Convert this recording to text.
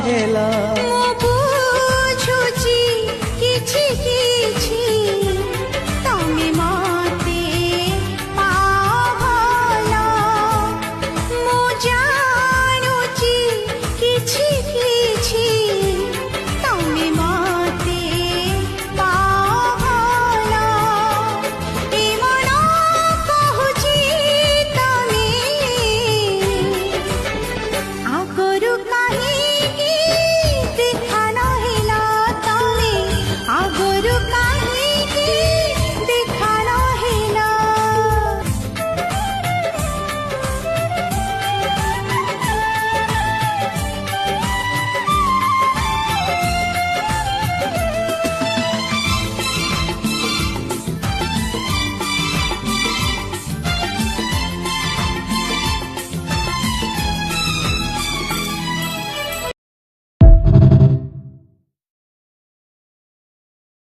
ହେଲା ମୁଁ ବୁଝୁଛି କିଛି କିଛି ତମେ ମତେ ପାଅ ଭଲ ମୁଁ ଜାଣୁଛି କିଛି କିଛି